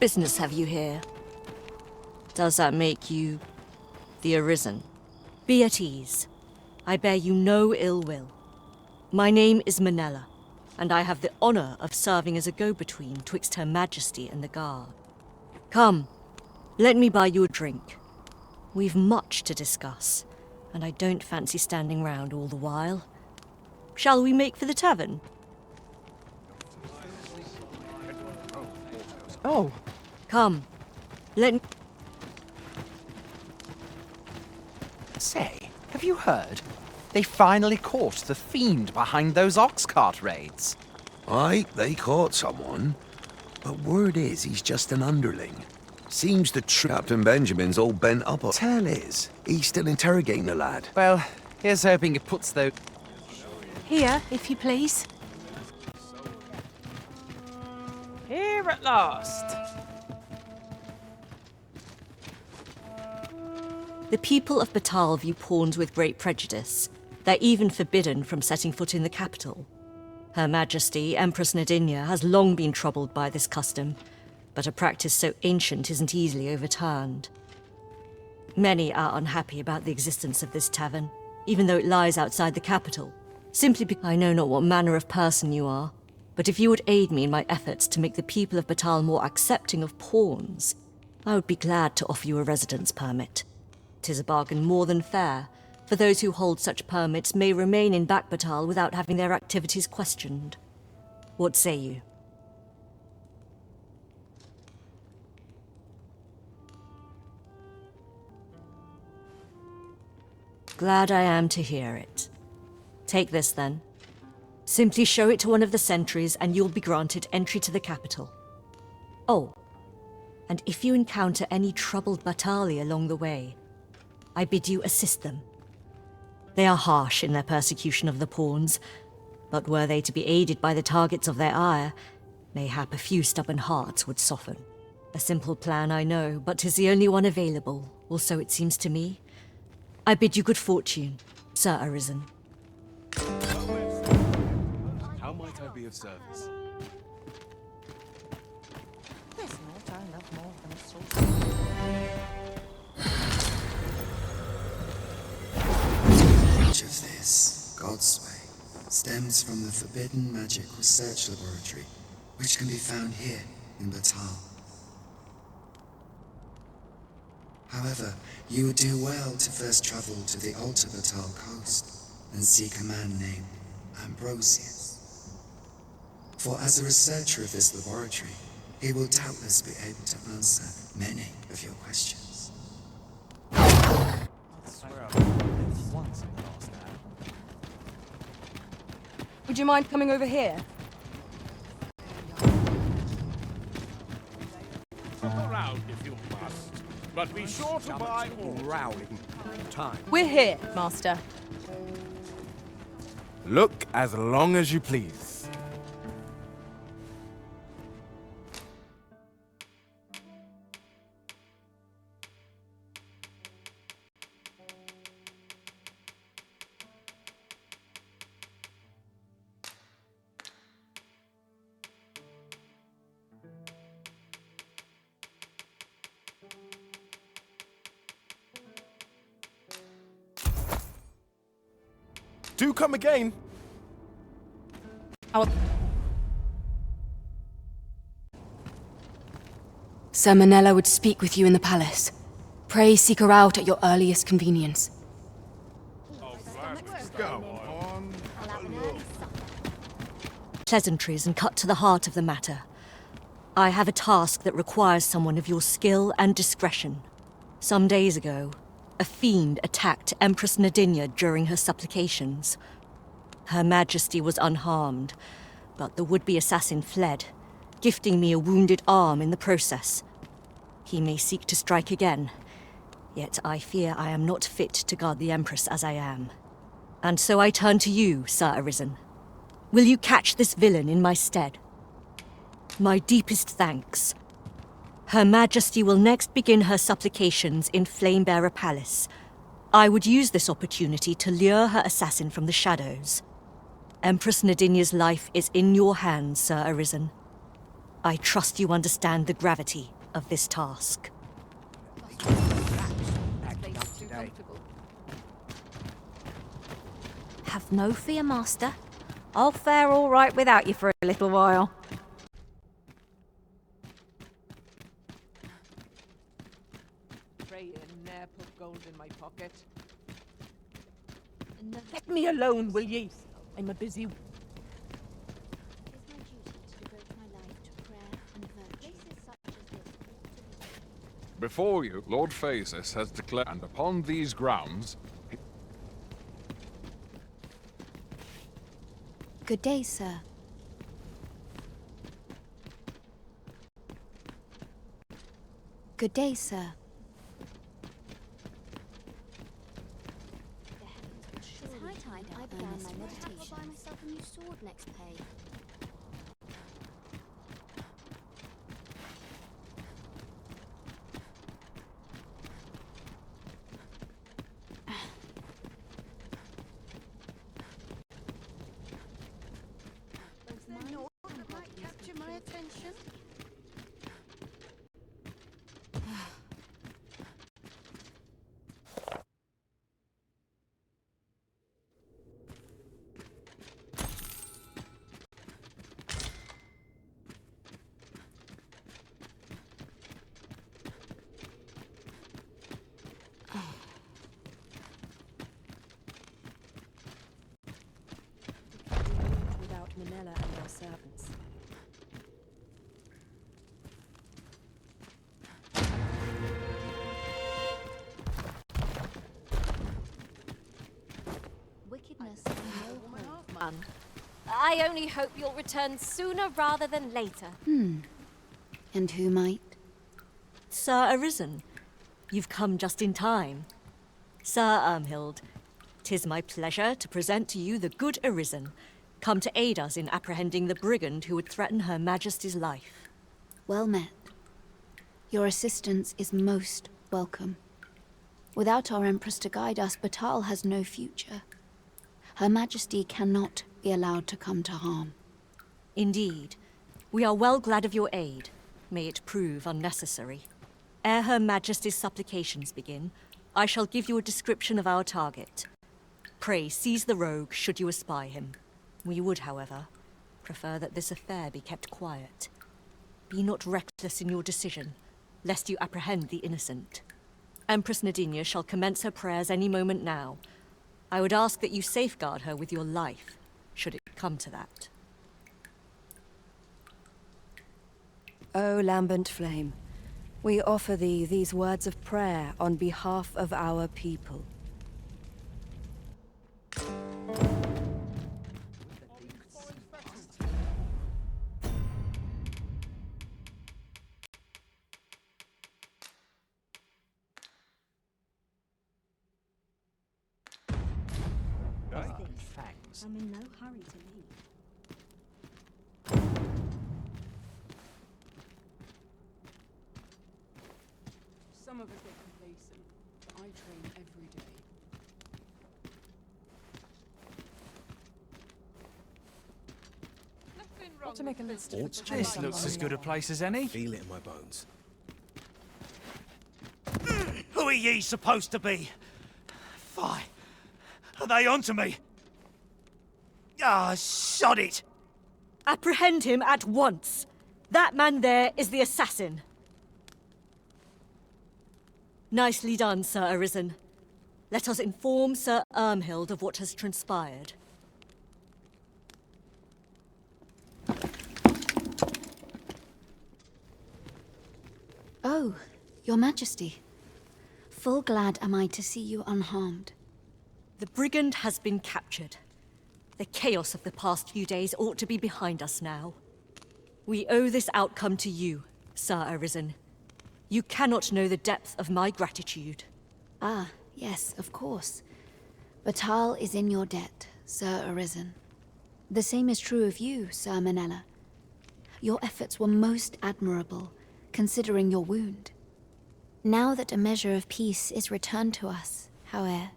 business have you here? Does that make you the Arisen? Be at ease. I bear you no ill will. My name is Manella, and I have the honor of serving as a go-between twixt Her Majesty and the Guard. Come, let me buy you a drink. We've much to discuss, and I don't fancy standing round all the while. Shall we make for the tavern? Oh. Come, let me... Say, have you heard? They finally caught the fiend behind those ox cart raids. Aye, they caught someone. But word is he's just an underling. Seems the Captain Benjamin's all bent up. Tell is, he's still interrogating the lad. Well, here's hoping it puts those... Here, if you please. Here at last. The people of Batal view pawns with great prejudice. They're even forbidden from setting foot in the capital. Her Majesty, Empress Nadinya, has long been troubled by this custom, but a practice so ancient isn't easily overturned. Many are unhappy about the existence of this tavern, even though it lies outside the capital, simply because I know not what manner of person you are, but if you would aid me in my efforts to make the people of Batal more accepting of pawns, I would be glad to offer you a residence permit. 'Tis a bargain more than fair, for those who hold such permits may remain in Batal without having their activities questioned. What say you? Glad I am to hear it. Take this then. Simply show it to one of the sentries and you'll be granted entry to the capital. Oh, and if you encounter any troubled Batali along the way, I bid you assist them. They are harsh in their persecution of the pawns, but were they to be aided by the targets of their ire, mayhap a few stubborn hearts would soften. A simple plan, I know, but 'tis the only one available, or so it seems to me. I bid you good fortune, Sir Arisen. How might I be of service? There's naught I love more than a sauce. Much of this, God's way, stems from the forbidden magic research laboratory, which can be found here in Batal. However, you would do well to first travel to the Alta Batal coast and seek a man named Ambrosius. For as a researcher of this laboratory, he will doubtless be able to answer many of your questions. Would you mind coming over here? Around if you must, but be sure to buy all. Rowling time. We're here, Master. Look as long as you please. Do come again. Sir Manella would speak with you in the palace. Pray seek her out at your earliest convenience. Go on. Pleasantries and cut to the heart of the matter. I have a task that requires someone of your skill and discretion. Some days ago, a fiend attacked Empress Nadinya during her supplications. Her Majesty was unharmed, but the would-be assassin fled, gifting me a wounded arm in the process. He may seek to strike again, yet I fear I am not fit to guard the Empress as I am. And so I turn to you, Sir Arisen. Will you catch this villain in my stead? My deepest thanks. Her Majesty will next begin her supplications in Flamebearer Palace. I would use this opportunity to lure her assassin from the shadows. Empress Nadinya's life is in your hands, Sir Arisen. I trust you understand the gravity of this task. Have no fear, Master. I'll fare all right without you for a little while. Pray you ne'er put gold in my pocket. Let me alone, will ye? I'm a busy... Before you, Lord Phasis has declared, and upon these grounds... Good day, sir. Good day, sir. It's high time I began my meditation. I'll buy myself a new sword next pay. Capture my attention. Without Minella and our servants. Wickedness and no hope. I only hope you'll return sooner rather than later. And who might? Sir Arisen, you've come just in time. Sir Ermhild, 'tis my pleasure to present to you the good Arisen, come to aid us in apprehending the brigand who would threaten Her Majesty's life. Well met. Your assistance is most welcome. Without our Empress to guide us, Batal has no future. Her Majesty cannot be allowed to come to harm. Indeed, we are well glad of your aid. May it prove unnecessary. Ere Her Majesty's supplications begin, I shall give you a description of our target. Pray seize the rogue should you espy him. We would, however, prefer that this affair be kept quiet. Be not reckless in your decision, lest you apprehend the innocent. Empress Nadinia shall commence her prayers any moment now. I would ask that you safeguard her with your life, should it come to that. O lambent flame, we offer thee these words of prayer on behalf of our people. Thanks. I'm in no hurry to leave. Some of us get complacent, but I train every day. What to make a list of This looks as good a place as any. Feel it in my bones. Who are ye supposed to be? Fie. Are they onto me? Ah, sod it! Apprehend him at once! That man there is the assassin. Nicely done, Sir Arisen. Let us inform Sir Ermhild of what has transpired. Oh, Your Majesty. Full glad am I to see you unharmed. The brigand has been captured. The chaos of the past few days ought to be behind us now. We owe this outcome to you, Sir Arisen. You cannot know the depth of my gratitude. Ah, yes, of course. Batal is in your debt, Sir Arisen. The same is true of you, Sir Minella. Your efforts were most admirable, considering your wound. Now that a measure of peace is returned to us, however,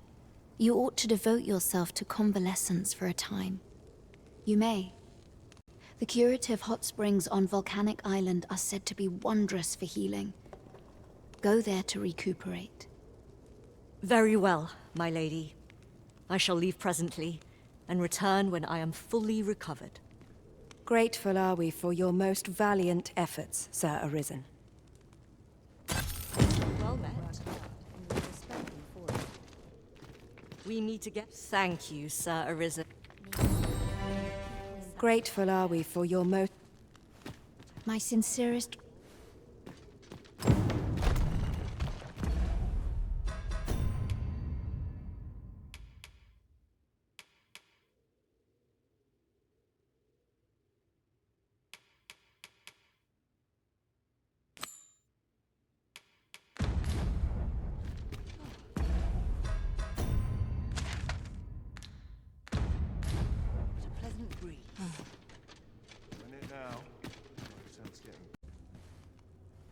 you ought to devote yourself to convalescence for a time. You may. The curative hot springs on Volcanic Island are said to be wondrous for healing. Go there to recuperate. Very well, my lady. I shall leave presently, and return when I am fully recovered. Grateful are we for your most valiant efforts, Sir Arisen. Well met. We meet again. Thank you, Sir Arisen. Grateful are we for your most... My sincerest...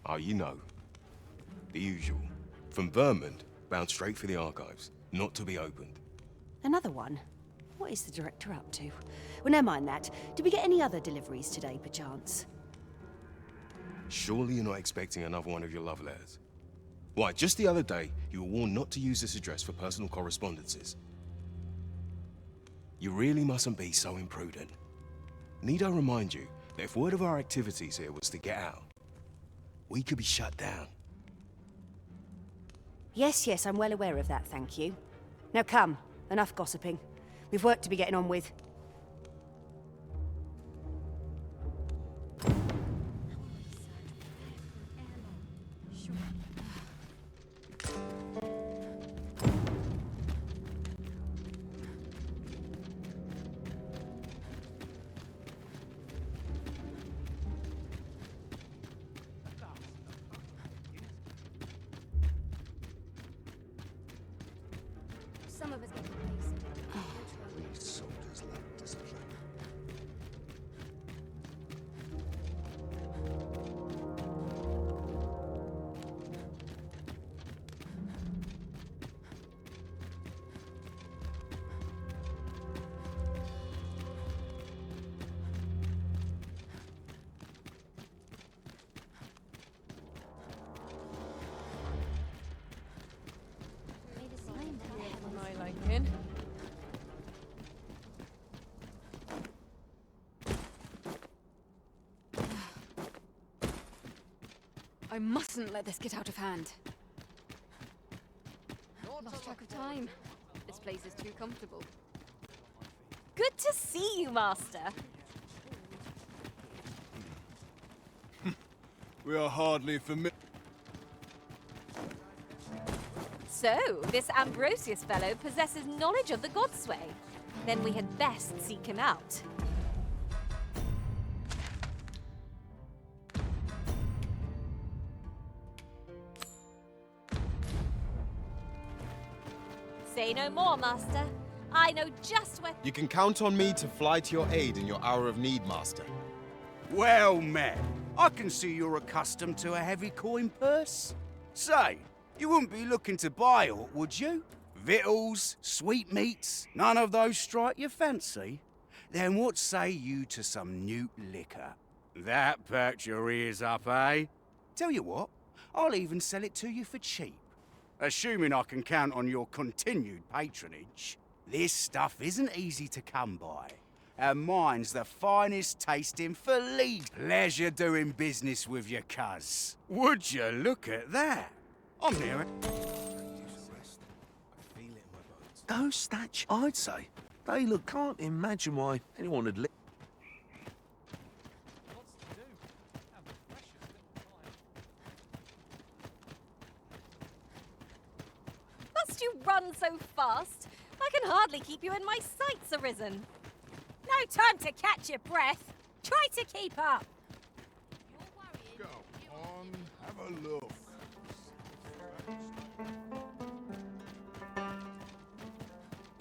Oh, you know. The usual. From Vermont, bound straight for the archives. Not to be opened. Another one? What is the director up to? Well, never mind that. Did we get any other deliveries today, perchance? Surely you're not expecting another one of your love letters. Why, just the other day, you were warned not to use this address for personal correspondences. You really mustn't be so imprudent. Need I remind you that if word of our activities here was to get out, we could be shut down. Yes, yes, I'm well aware of that, thank you. Now come, enough gossiping. We've work to be getting on with. Some of us get complacent. These soldiers lack discipline. My liking. I mustn't let this get out of hand. Lost track of time. This place is too comfortable. Good to see you, Master. We are hardly familiar. So, this Ambrosius fellow possesses knowledge of the Godsway. Then we had best seek him out. Say no more, Master. I know just where... You can count on me to fly to your aid in your hour of need, Master. Well met. I can see you're accustomed to a heavy coin purse. Say, you wouldn't be looking to buy aught, would you? Victuals, sweetmeats, none of those strike your fancy? Then what say you to some newt liquor? That perks your ears up, eh? Tell you what, I'll even sell it to you for cheap. Assuming I can count on your continued patronage. This stuff isn't easy to come by. And mine's the finest tasting for lead. Pleasure doing business with your cuz. Would you look at that? I'm near it. Those statues, I'd say. They look, can't imagine why anyone would live. Must you run so fast? I can hardly keep you in my sights, Arisen. No time to catch your breath. Try to keep up. Go on, have a look.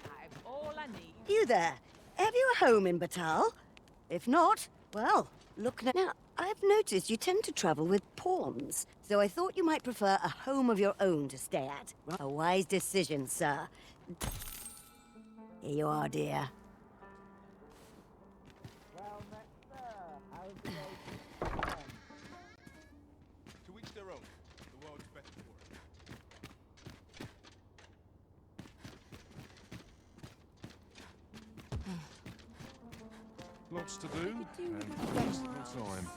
I've all I need. You there? Have you a home in Batal? If not, well, look now. I've noticed you tend to travel with pawns, so I thought you might prefer a home of your own to stay at. A wise decision, sir. Here you are, dear. Well met, sir. world's better for it. Lots to do, and flexible time.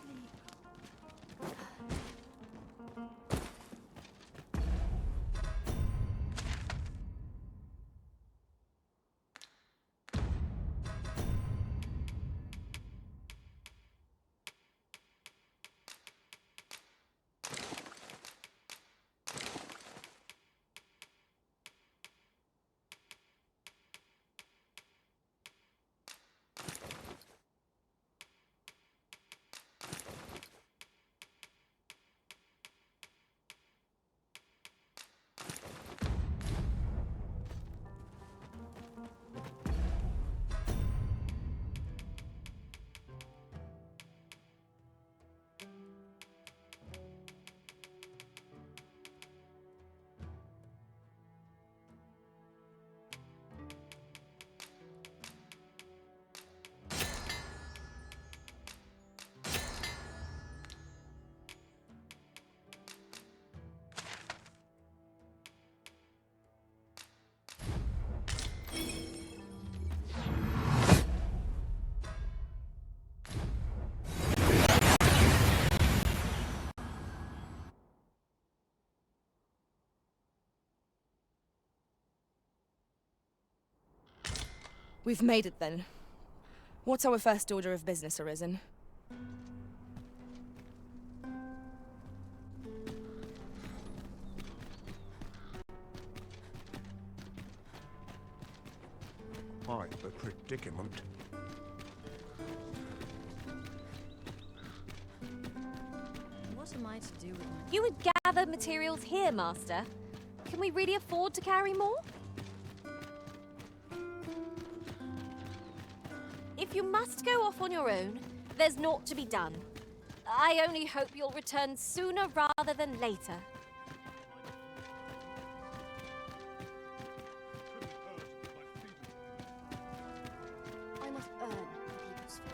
We've made it then. What's our first order of business, Arisen? Quite the predicament. What am I to do with my... You would gather materials here, Master. Can we really afford to carry more? If you must go off on your own, there's naught to be done. I only hope you'll return sooner rather than later. I must earn the people's faith.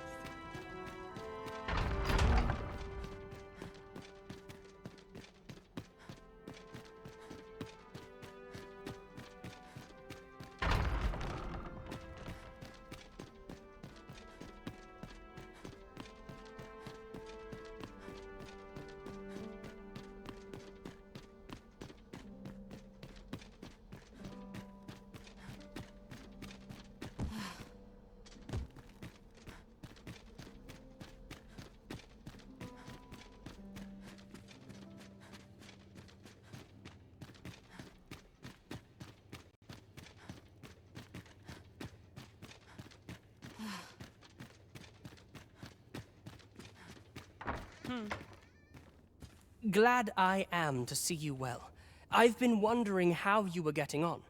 Glad I am to see you well. I've been wondering how you were getting on.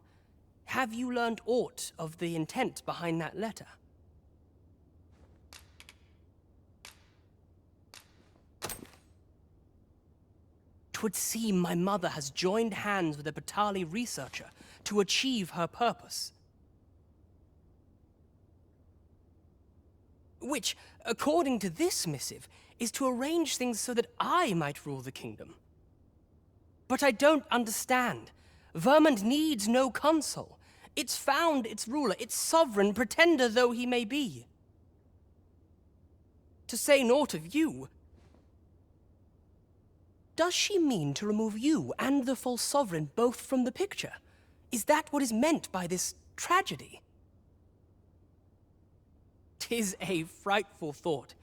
Have you learned aught of the intent behind that letter? 'Twould seem my mother has joined hands with a Batali researcher to achieve her purpose. Which, according to this missive, is to arrange things so that I might rule the kingdom. But I don't understand. Vermund needs no consul. It's found its ruler, its sovereign, pretender though he may be. To say naught of you, does she mean to remove you and the false sovereign both from the picture? Is that what is meant by this tragedy? 'Tis a frightful thought,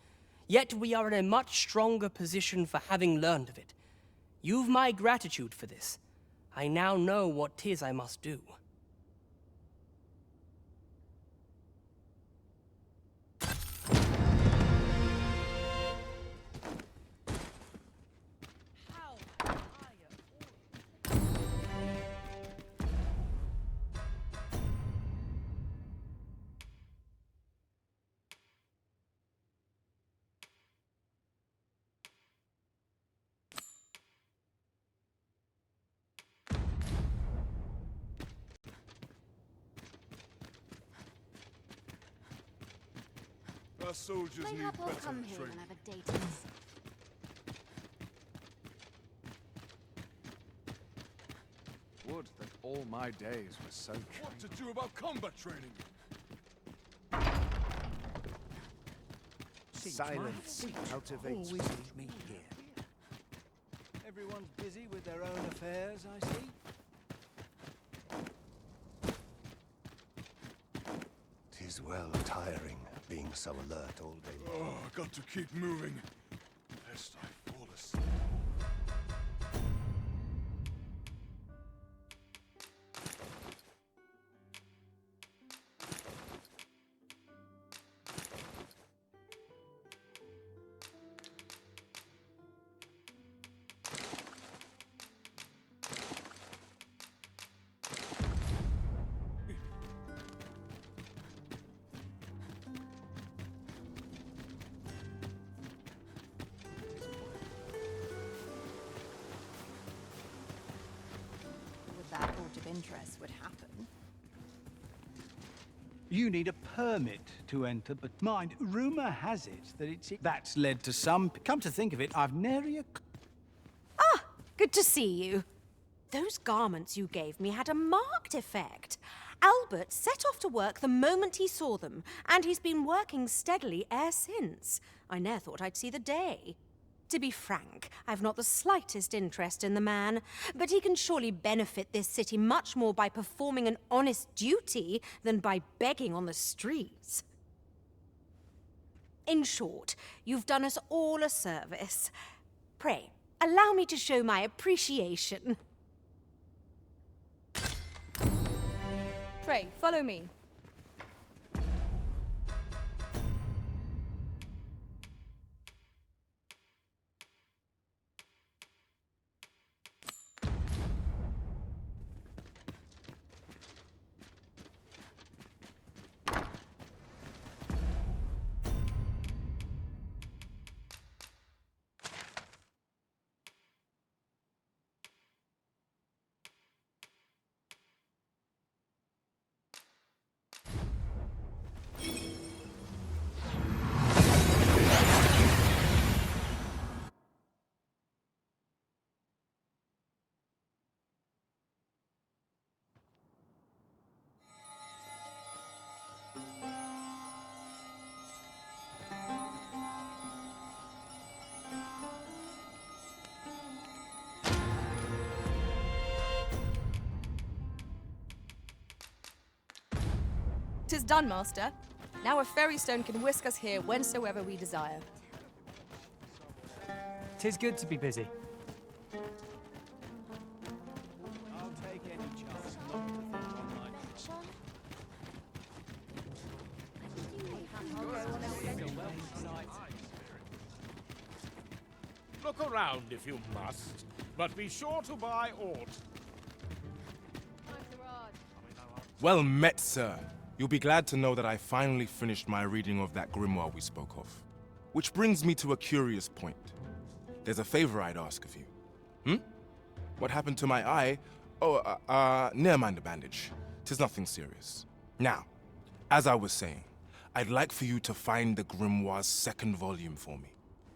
yet we are in a much stronger position for having learned of it. You've my gratitude for this. I now know what 'tis I must do. Our soldiers need Mayhap I'll better come here training. when I've a date. Would that all my days were so trained. What to do about combat training? Silence cultivates me here. Everyone's busy with their own affairs, I see. 'Tis well tiring being so alert all day long. Oh, I got to keep moving, lest I fall asleep. That sort of interest would happen. You need a permit to enter, but mind, rumor has it that that's led to some. Come to think of it, I've nary a. Ah, good to see you. Those garments you gave me had a marked effect. Albert set off to work the moment he saw them, and he's been working steadily e'er since. I ne'er thought I'd see the day. To be frank, I've not the slightest interest in the man, but he can surely benefit this city much more by performing an honest duty than by begging on the streets. In short, you've done us all a service. Pray, allow me to show my appreciation. Pray, follow me. "'Tis done, Master. Now a fairy stone can whisk us here whensoever we desire." "'Tis good to be busy." I'll take any chance not to think on my. Look around if you must, but be sure to buy aught. Well met, sir. You'll be glad to know that I finally finished my reading of that grimoire we spoke of. Which brings me to a curious point. There's a favor I'd ask of you. What happened to my eye? Oh, never mind the bandage. 'Tis nothing serious. Now, as I was saying, I'd like for you to find the grimoire's second volume for me.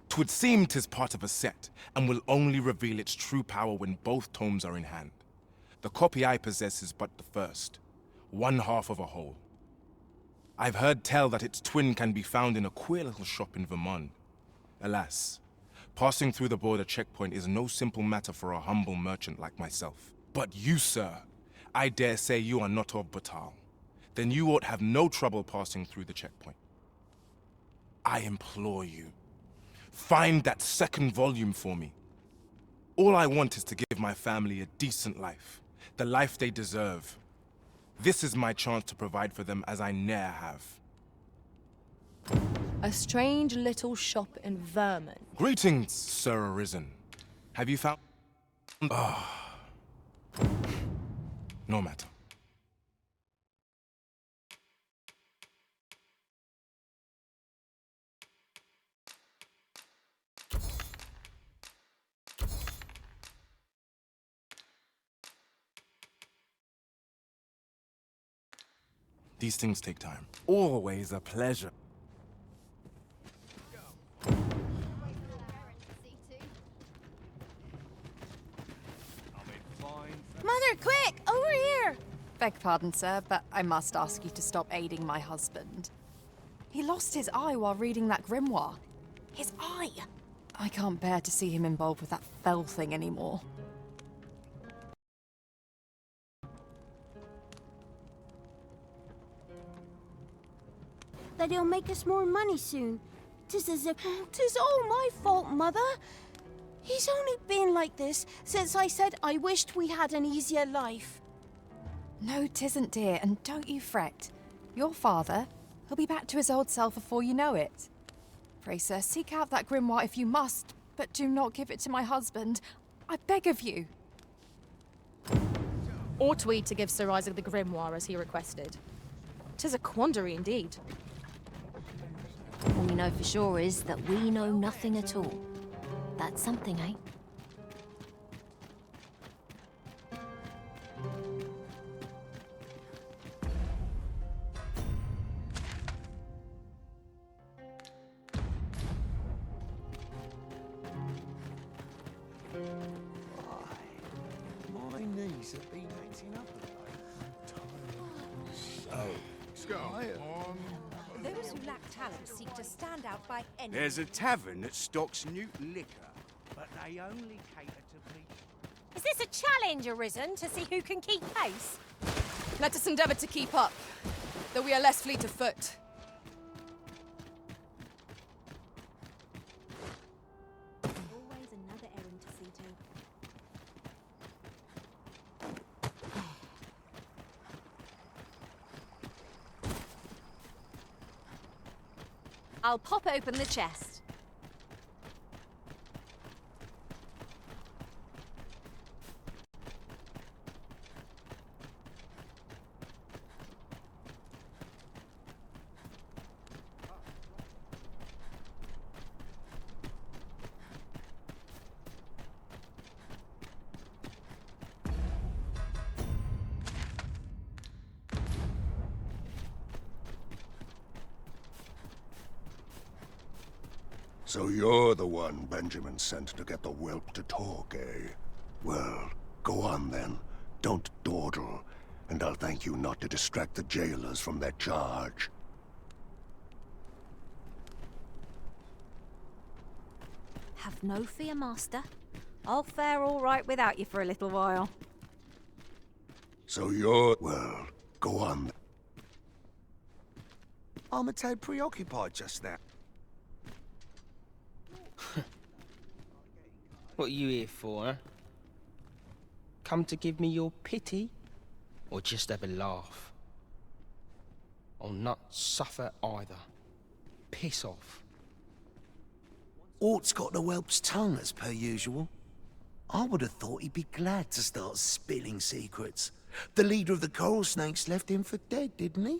'Twould seem 'tis part of a set, and will only reveal its true power when both tomes are in hand. The copy I possess is but the first, one half of a whole. I've heard tell that its twin can be found in a queer little shop in Vermont. Alas, passing through the border checkpoint is no simple matter for a humble merchant like myself. But you, sir, I dare say you are not of Batal. Then you ought have no trouble passing through the checkpoint. I implore you, find that second volume for me. All I want is to give my family a decent life, the life they deserve. This is my chance to provide for them as I ne'er have. A strange little shop in Vermont. Greetings, Sir Arisen. Have you found... No matter. These things take time. Always a pleasure. Mother, quick! Over here! Beg pardon, sir, but I must ask you to stop aiding my husband. He lost his eye while reading that grimoire. His eye! I can't bear to see him involved with that fell thing anymore. That he'll make us more money soon. 'Tis as if... "'Tis all my fault, Mother. He's only been like this since I said I wished we had an easier life." No, 'tisn't, dear, and don't you fret. Your father, he'll be back to his old self before you know it. Pray, sir, seek out that grimoire if you must, but do not give it to my husband. I beg of you. Ought we to give Sir Isaac the grimoire as he requested? 'Tis a quandary indeed. All we know for sure is that we know nothing at all. That's something, eh? My knees have been acting up a bit. Go on. Those who lack talent seek to stand out by any... There's a tavern that stocks new liquor, but they only cater to people. Is this a challenge arisen to see who can keep pace? Let us endeavour to keep up, though we are less fleet of foot. Always another errand to see to. I'll pop open the chest. So you're the one Benjamin sent to get the whelp to talk, eh? Well, go on then. Don't dawdle, and I'll thank you not to distract the jailers from their charge. Have no fear, Master. I'll fare all right without you for a little while. So you're... well, go on. I'm a tad preoccupied just now. What are you here for, huh? Come to give me your pity? Or just have a laugh? I'll not suffer either. Piss off. Ort's got the whelp's tongue, as per usual. I would have thought he'd be glad to start spilling secrets. The leader of the Coral Snakes left him for dead, didn't he?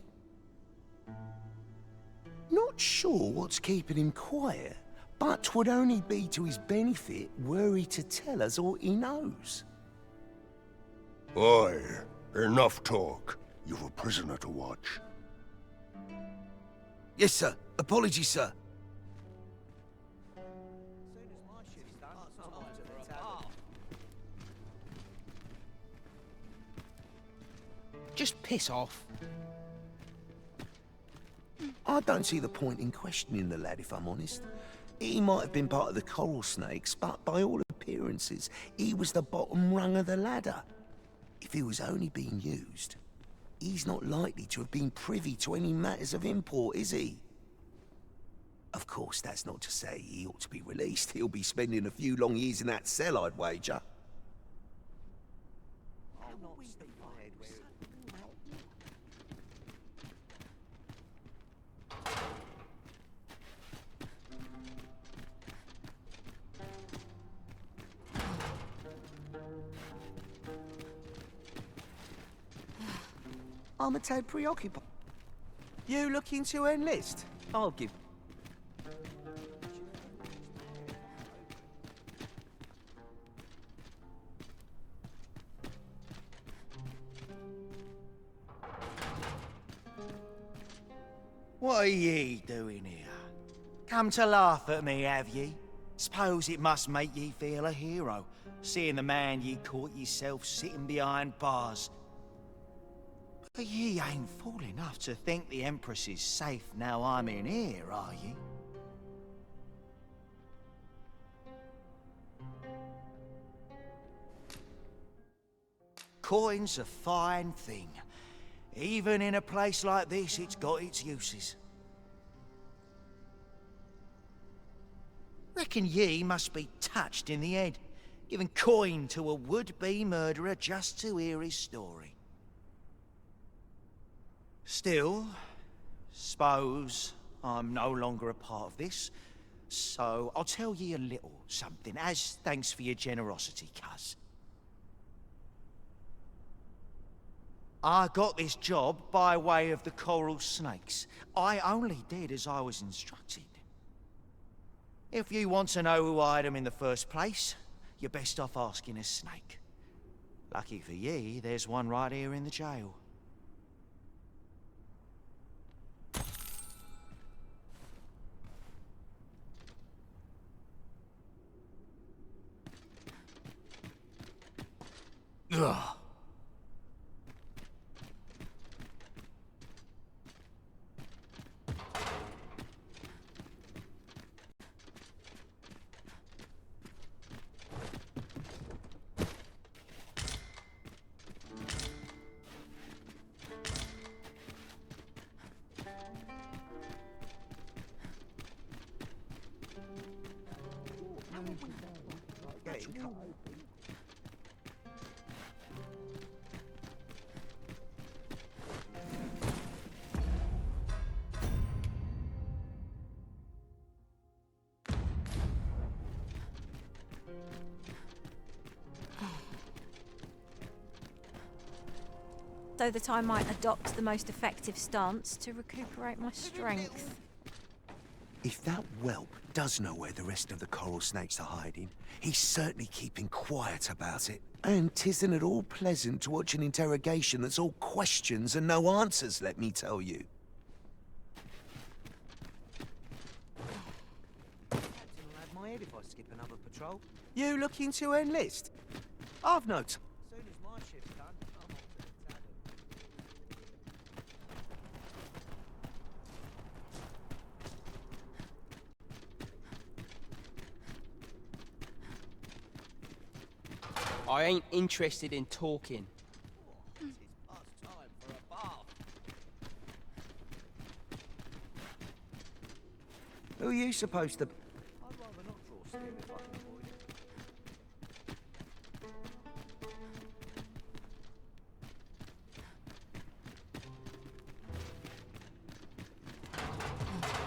Not sure what's keeping him quiet, but 'twould only be to his benefit were he to tell us all he knows. Oi, enough talk. You've a prisoner to watch. Yes, sir. Apologies, sir. Just piss off. I don't see the point in questioning the lad, if I'm honest. He might have been part of the Coral Snakes, but by all appearances, he was the bottom rung of the ladder. If he was only being used, he's not likely to have been privy to any matters of import, is he? Of course, that's not to say he ought to be released. He'll be spending a few long years in that cell, I'd wager. I'm a tad preoccupied. You looking to enlist? I'll give... What are ye doing here? Come to laugh at me, have ye? Suppose it must make ye feel a hero. seeing the man ye caught yourself sitting behind bars. But ye ain't fool enough to think the Empress is safe now I'm in here, are ye? Coin's a fine thing. Even in a place like this, it's got its uses. Reckon ye must be touched in the head, giving coin to a would-be murderer just to hear his story. Still, suppose I'm no longer a part of this, so I'll tell ye a little something as thanks for your generosity, cuz. I got this job by way of the coral snakes. I only did as I was instructed. If you want to know who hired them in the first place, you're best off asking a snake. Lucky for ye, there's one right here in the jail. Ugh. So that I might adopt the most effective stance to recuperate my strength. If that whelp does know where the rest of the coral snakes are hiding, he's certainly keeping quiet about it. And 'tisn't at all pleasant to watch an interrogation that's all questions and no answers, let me tell you. Captain will have my head if I skip another patrol. You looking to enlist? I've no time. As soon as my shift's done, I'm off to the tavern. I ain't interested in talking. It's past time for a bath. Who are you supposed to... I'd rather not draw skin if I can avoid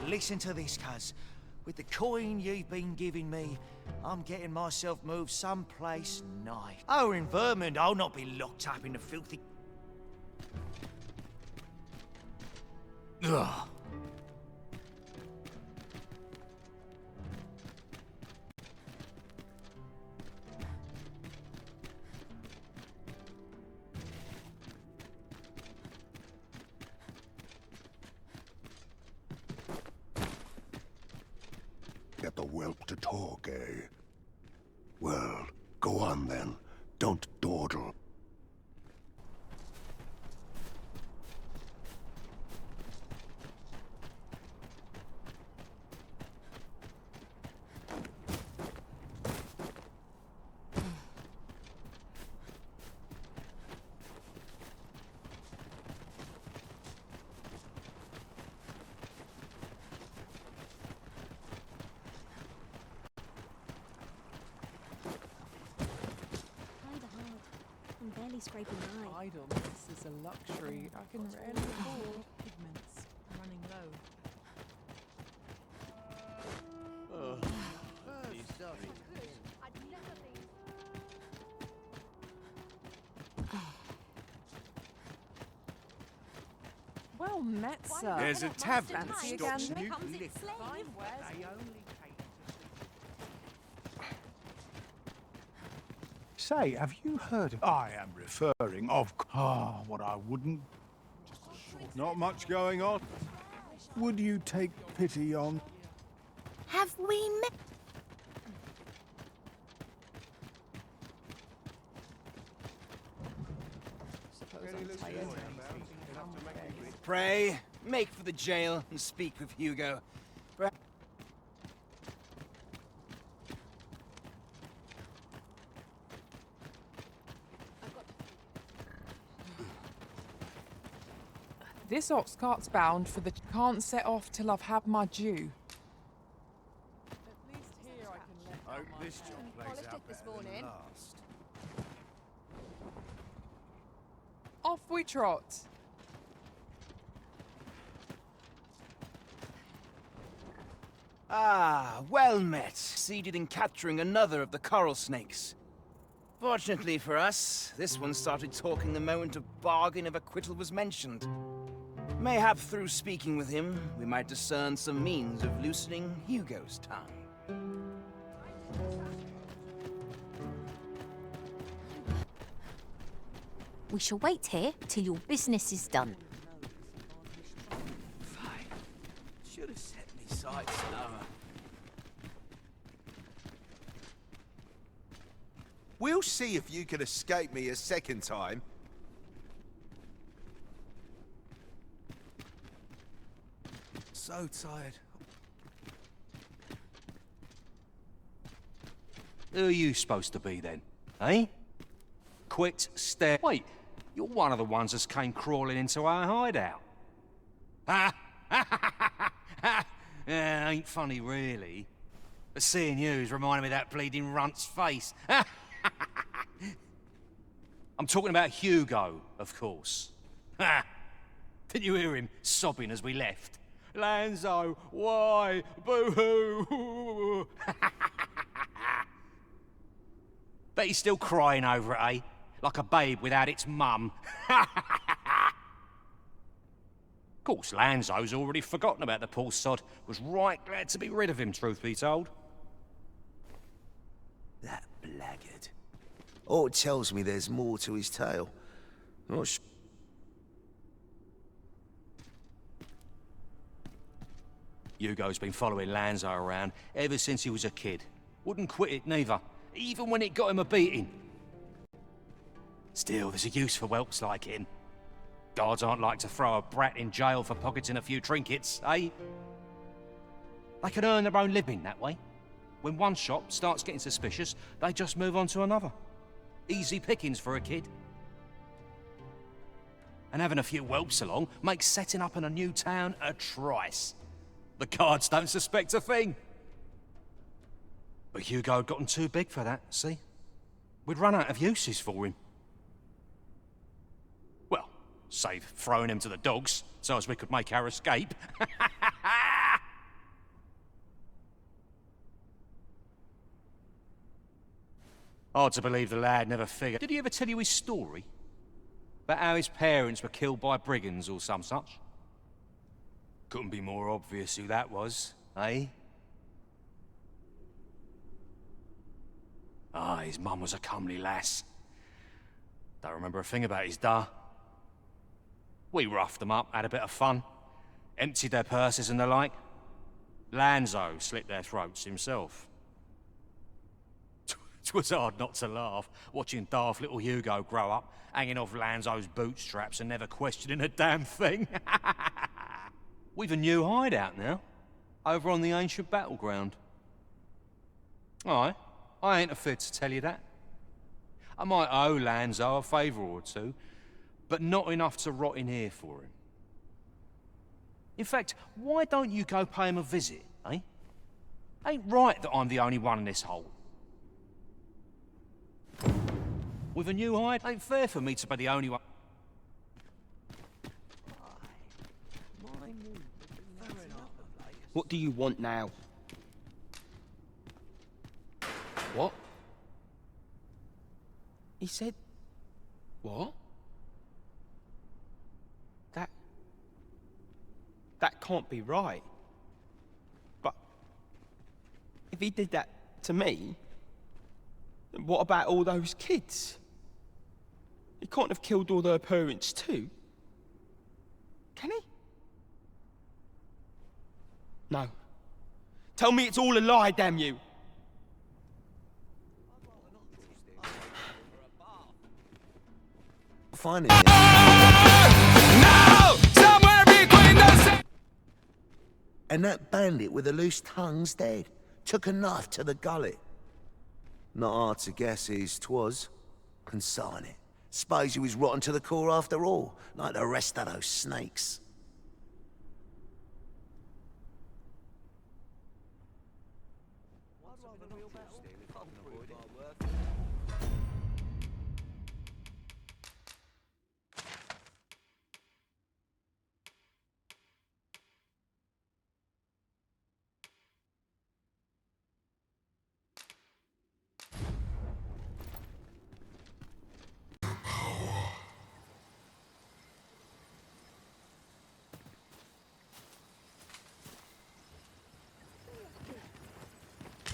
it. Listen to this, cuz. With the coin you've been giving me, I'm getting myself moved someplace nice. Oh, in Vermont, I'll not be locked up in the filthy... Ugh. Get the whelp to talk, eh? Well, go on then. Don't dawdle. I'm barely scraping by. Idleness is a luxury I can rarely afford. Pigments running low. Well met, sir. There's a tavern that Fancy stops again? new Comes liquor. its slave. Say, have you heard of... I am referring of... Ah, what I wouldn't... Not much going on. Would you take pity on... Have we met? Pray, make for the jail and speak with Hugo. This ox cart's bound for the can't set off till I've had my due. Hope this job plays out this better than morning. last. Off we trot. Ah, well met. Succeeded in capturing another of the coral snakes. Fortunately for us, this one started talking the moment a bargain of acquittal was mentioned. Mayhap through speaking with him, we might discern some means of loosening Hugo's tongue. We shall wait here till your business is done. Fine. Should have set me sights lower. We'll see if you can escape me a second time. So tired. Who are you supposed to be then, eh? Quit stare. Wait, you're one of the ones that came crawling into our hideout. Ha! Yeah, ain't funny really. But seeing you's reminding me of that bleeding runt's face. I'm talking about Hugo, of course. Ha! Didn't you hear him sobbing as we left? Lanzo, why? Boo-hoo! Bet he's still crying over it, eh? Like a babe without its mum. Of course, Lanzo's already forgotten about the poor sod. Was right glad to be rid of him, truth be told. That blackguard. Oh, it tells me there's more to his tale. Not sure. Hugo's been following Lanzo around ever since he was a kid. Wouldn't quit it neither, even when it got him a beating. Still, there's a use for whelps like him. Guards aren't like to throw a brat in jail for pocketing a few trinkets, eh? They can earn their own living that way. When one shop starts getting suspicious, they just move on to another. Easy pickings for a kid. And having a few whelps along makes setting up in a new town a trice. The guards don't suspect a thing. But Hugo had gotten too big for that, see? We'd run out of uses for him. Well, save throwing him to the dogs, so as we could make our escape. Hard to believe the lad never figured. Did he ever tell you his story? About how his parents were killed by brigands or some such? Couldn't be more obvious who that was, eh? Ah, his mum was a comely lass. Don't remember a thing about his da. We roughed them up, had a bit of fun. Emptied their purses and the like. Lanzo slit their throats himself. 'Twas hard not to laugh, watching daft little Hugo grow up, hanging off Lanzo's bootstraps and never questioning a damn thing. We've a new hideout now, over on the ancient battleground. Aye, I ain't afraid to tell you that. I might owe Lanzo a favour or two, but not enough to rot in here for him. In fact, why don't you go pay him a visit, eh? Ain't right that I'm the only one in this hole. With a new hide, ain't fair for me to be the only one. What do you want now? What? He said... What? That can't be right. But... if he did that to me... then what about all those kids? He can't have killed all their parents too. Can he? No. Tell me it's all a lie, damn you! find him yet. No! Somewhere between the... And that bandit with the loose tongue's dead. Took a knife to the gullet. Not hard to guess whose 'twas. Consign it. Suppose he was rotten to the core after all, like the rest of those snakes.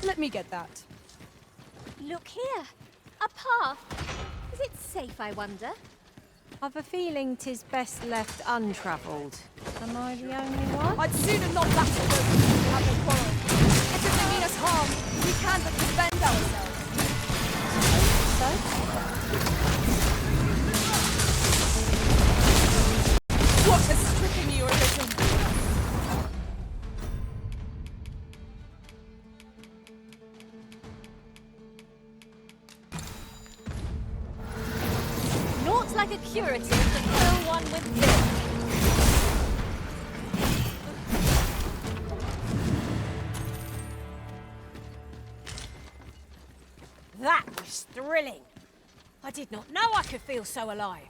Let me get that. Look here. A path. Is it safe, I wonder? I've a feeling 'tis best left untravelled. Am I the only one? I'd sooner not that to those who have no quarrel. And if they mean us harm, we can but defend ourselves. So? What has stricken you, Jijon? Naught's like a curative to kill one with villainy. That was thrilling. I did not know I could feel so alive.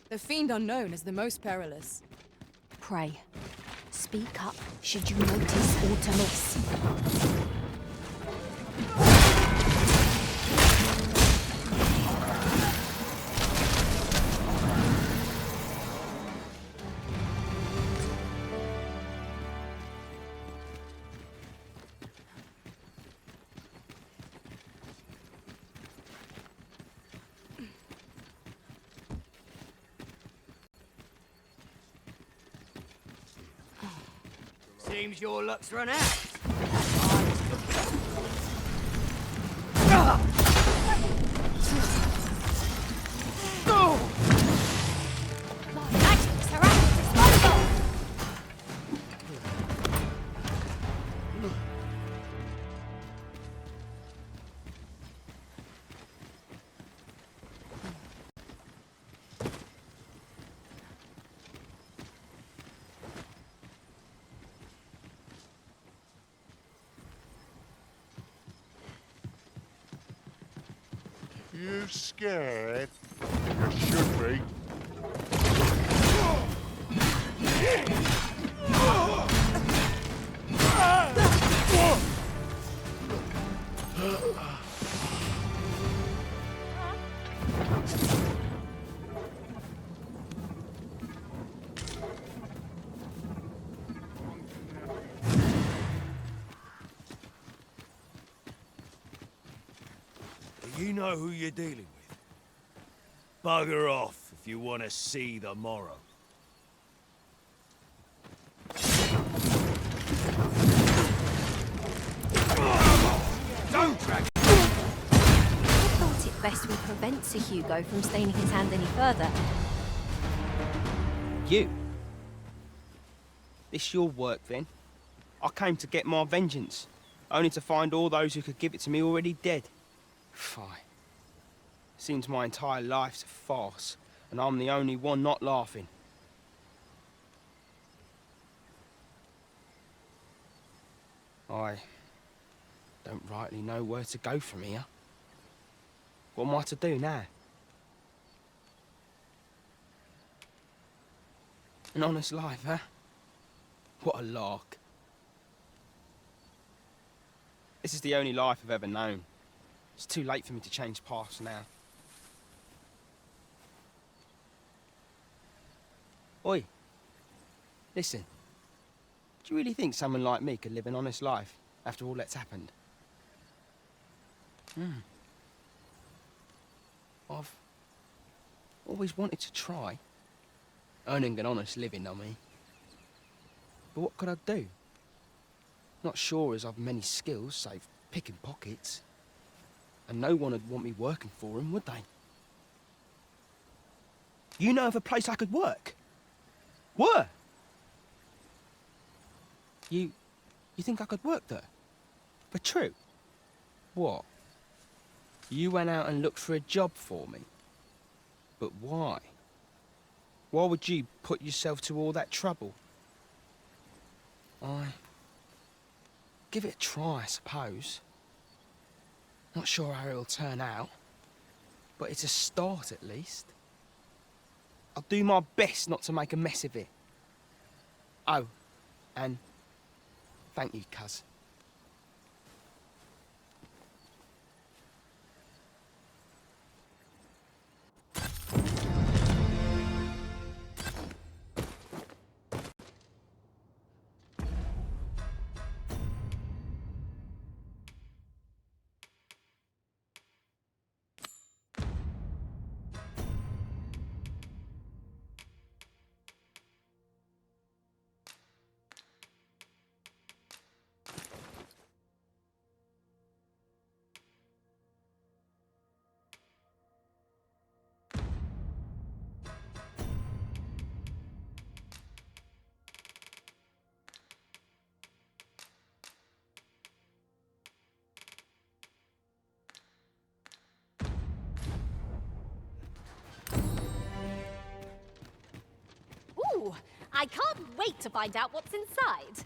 The fiend unknown is the most perilous. Pray, speak up should you notice or to miss. Seems your luck's run out. My magics are at your disposal. You scared? You should be. You know who you're dealing with. Bugger off if you want to see the morrow. Don't drag it! I thought it best we prevent Sir Hugo from staining his hand any further. You? This your work, then? I came to get my vengeance, only to find all those who could give it to me already dead. Fie. Seems my entire life's a farce, and I'm the only one not laughing. I don't rightly know where to go from here. What am I to do now? An honest life, huh? What a lark. This is the only life I've ever known. It's too late for me to change paths now. Oi. Listen. Do you really think someone like me could live an honest life after all that's happened? I've always wanted to try. Earning an honest living, I mean. But what could I do? Not sure as I've many skills, save picking pockets. And no one would want me working for them, would they? You know of a place I could work? Where? You think I could work there? But true. What? You went out and looked for a job for me? But why? Why would you put yourself to all that trouble? Give it a try, I suppose. Not sure how it'll turn out, but it's a start at least. I'll do my best not to make a mess of it. Oh, and thank you, cuz. Ooh, I can't wait to find out what's inside.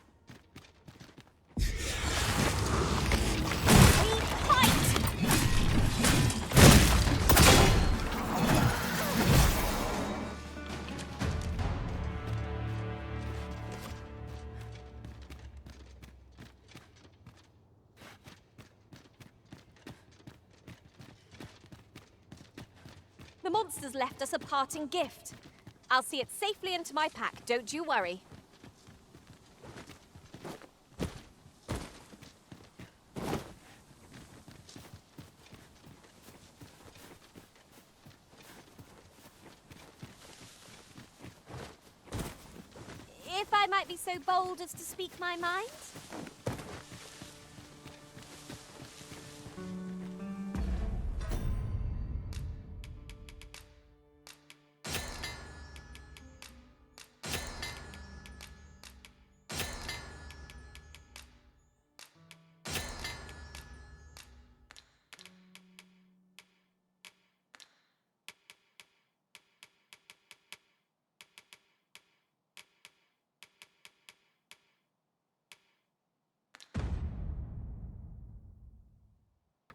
The monsters left us a parting gift. I'll see it safely into my pack, don't you worry. If I might be so bold as to speak my mind?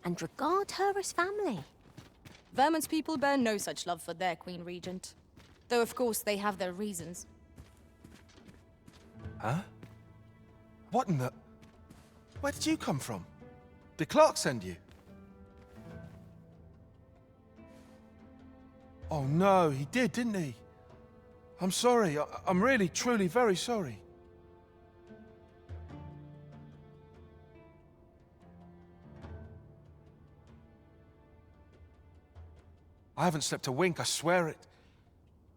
And regard her as family. Vermont's people bear no such love for their Queen Regent. Though, of course, they have their reasons. Huh? What in the... Where did you come from? Did Clark send you? Oh no, he did, didn't he? I'm sorry. I'm really, truly very sorry. I haven't slept a wink, I swear it.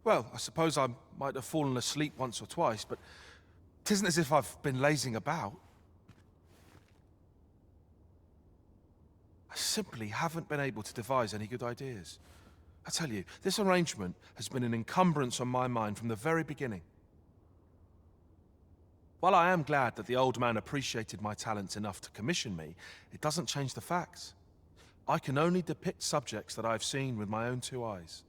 Well, I suppose I might have fallen asleep once or twice, but it isn't as if I've been lazing about. I simply haven't been able to devise any good ideas. I tell you, this arrangement has been an encumbrance on my mind from the very beginning. While I am glad that the old man appreciated my talents enough to commission me, it doesn't change the facts. I can only depict subjects that I've seen with my own two eyes.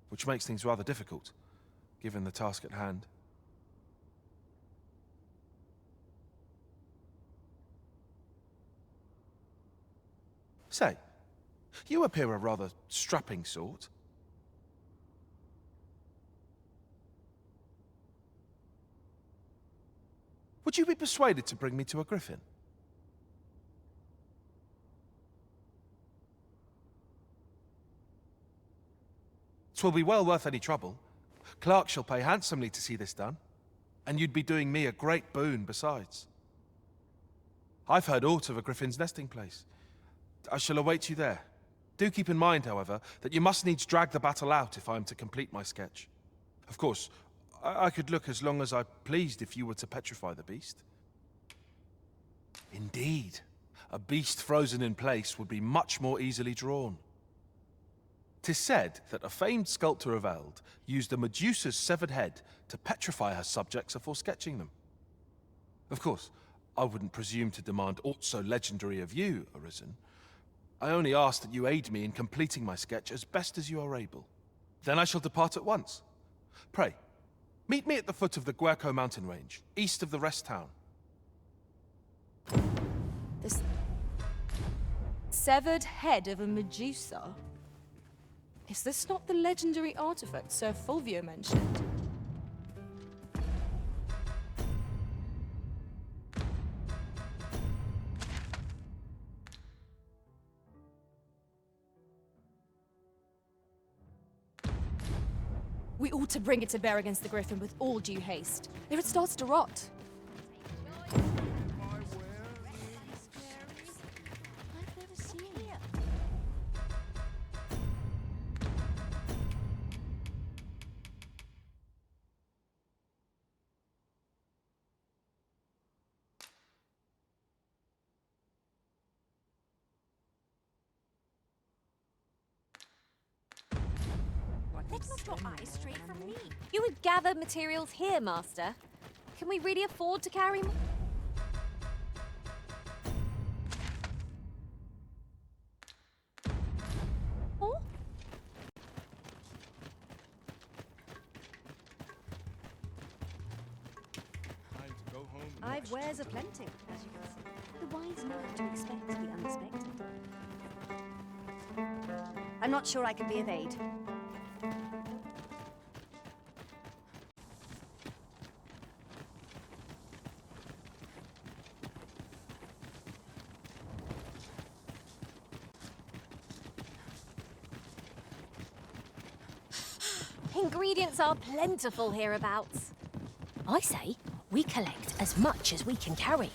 Which makes things rather difficult, given the task at hand. Say, you appear a rather strapping sort. Would you be persuaded to bring me to a griffin? 'Twill be well worth any trouble. Clark shall pay handsomely to see this done, and you'd be doing me a great boon besides. I've heard aught of a griffin's nesting place. I shall await you there. Do keep in mind, however, that you must needs drag the battle out if I am to complete my sketch. Of course, I could look as long as I pleased if you were to petrify the beast. Indeed, a beast frozen in place would be much more easily drawn. 'Tis said that a famed sculptor of Eld used a Medusa's severed head to petrify her subjects before sketching them. Of course, I wouldn't presume to demand aught so legendary of you, Arisen. I only ask that you aid me in completing my sketch as best as you are able. Then I shall depart at once. Pray, meet me at the foot of the Guerco mountain range, east of the rest town. This severed head of a Medusa? Is this not the legendary artifact Sir Fulvio mentioned? We ought to bring it to bear against the Griffin with all due haste, if it starts to rot. Let's not draw eyes straight from me. You would gather materials here, Master. Can we really afford to carry more? I've wares aplenty, as you can see. The wise know to expect the unexpected. I'm not sure I can be of aid. Ingredients are plentiful hereabouts. I say we collect as much as we can carry.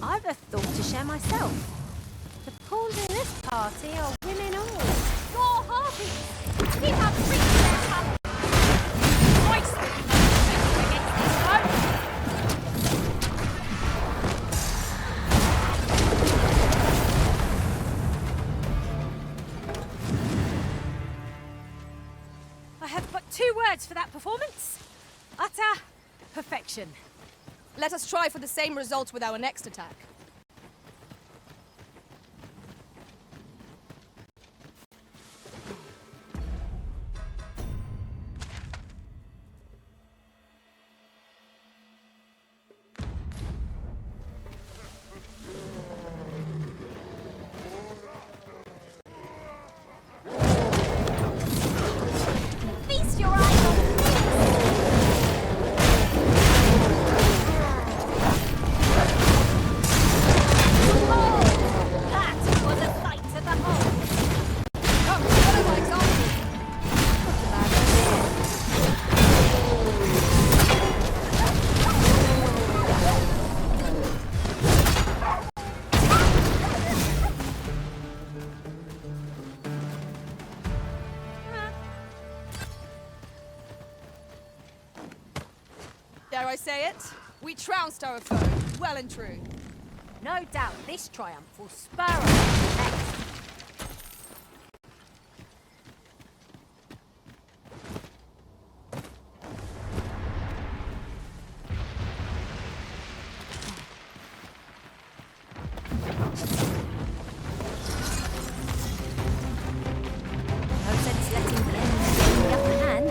I've a thought to share myself. The pawns in this party are women all. More harpies! Keep up preaching their talent! Twice the against this foe! I have but 2 words for that performance. Utter perfection. Let us try for the same result with our next attack. Feast your eyes on that was a sight to behold. Come, follow my example. Not a bad idea. Dare I say it? We trounced our foe, well and true. No doubt this triumph will spur us next. No sense letting the enemy get the upper hand.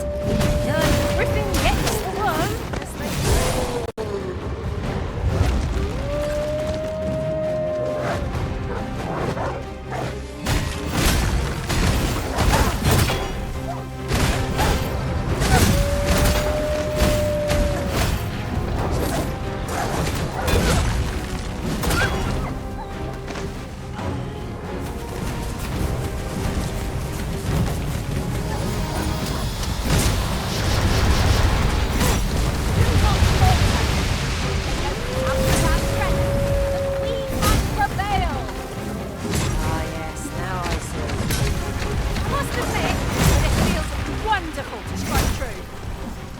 The griffin gets the worm, as they say.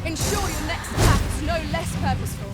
Ensure your next attack is no less purposeful.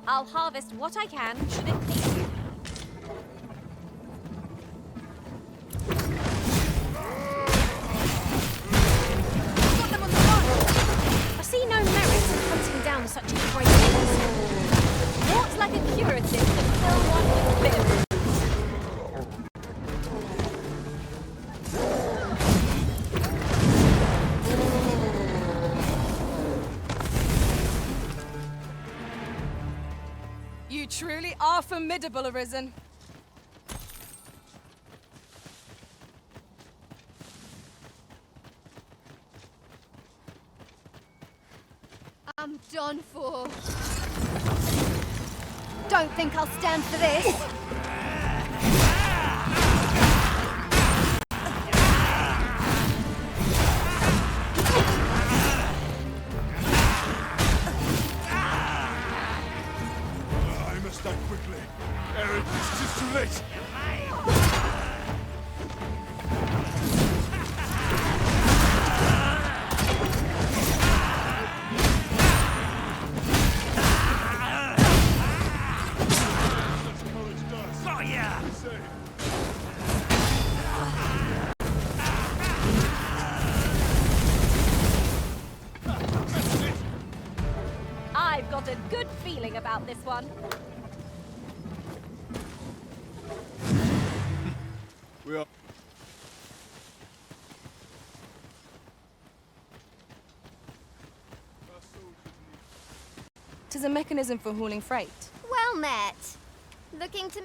I'll harvest what I can, should it please you. Got them on the run! I see no merit in hunting down such a great force. What's like a curative to fill one with bitter? You truly are formidable, Arisen. I'm done for. Don't think I'll stand for this. I must act quickly. Aaron, it's just too late. I've got a good feeling about this one. We are. Tis a mechanism for hauling freight. Well met. Looking to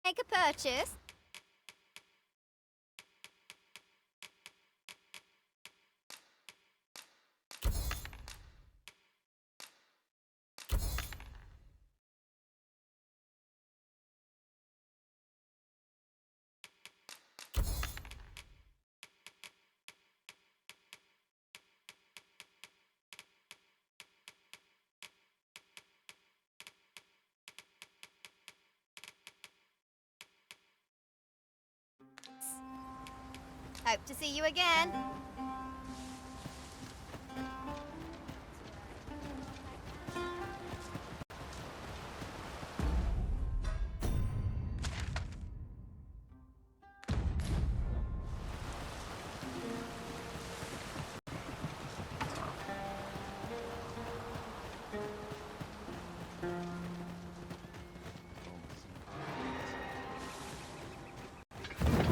make a purchase? Hope to see you again.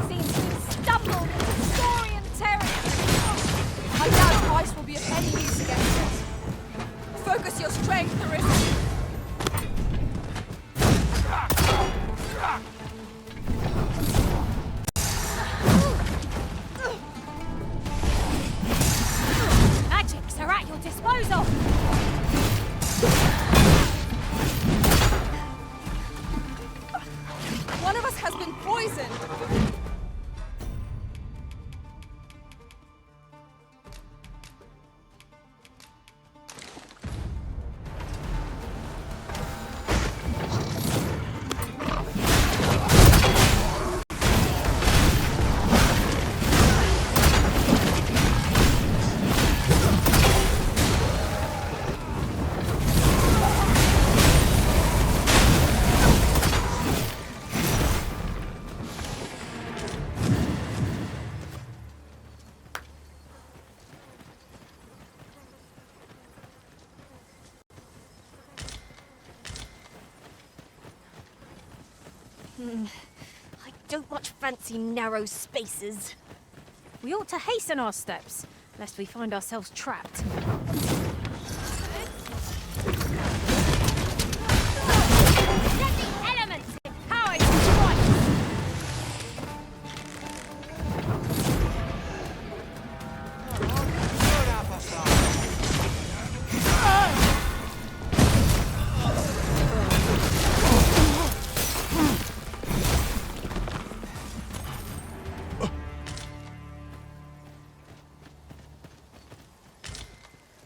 Seems we've stumbled into Saurian territory. I doubt Christ will be of any use against us. Focus your strength, Carissa. Magics are at your disposal. One of us has been poisoned. I don't much fancy narrow spaces. We ought to hasten our steps, lest we find ourselves trapped. Let the elements empower you twice!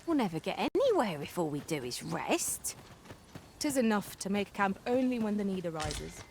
We'll never get anywhere if all we do is rest. 'Tis enough to make camp only when the need arises.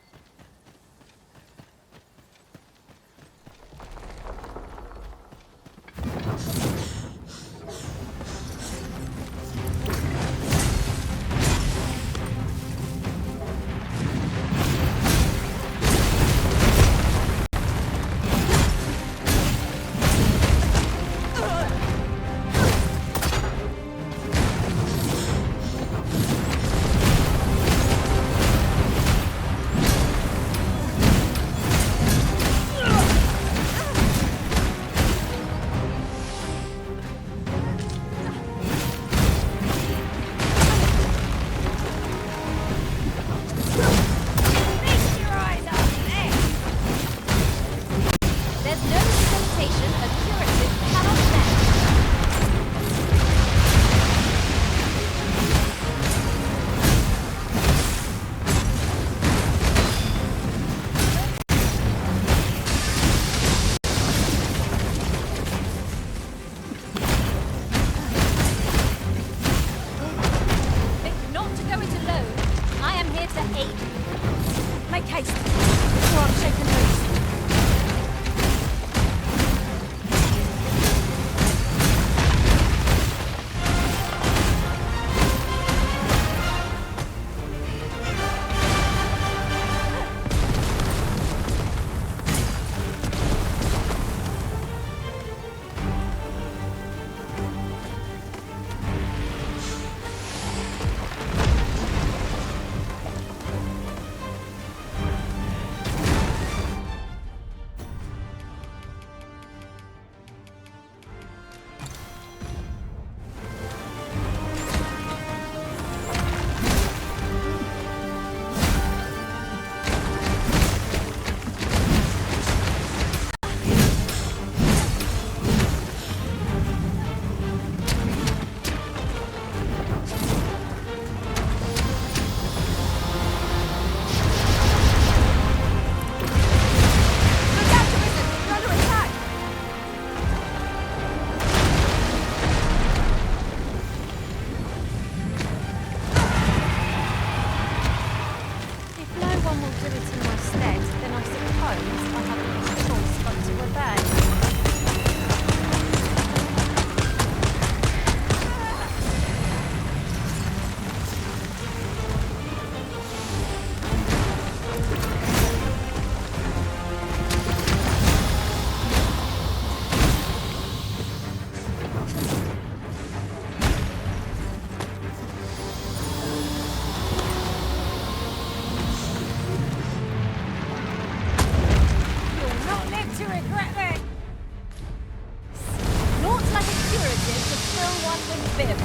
regret this! Not like a curative to fill one with vim.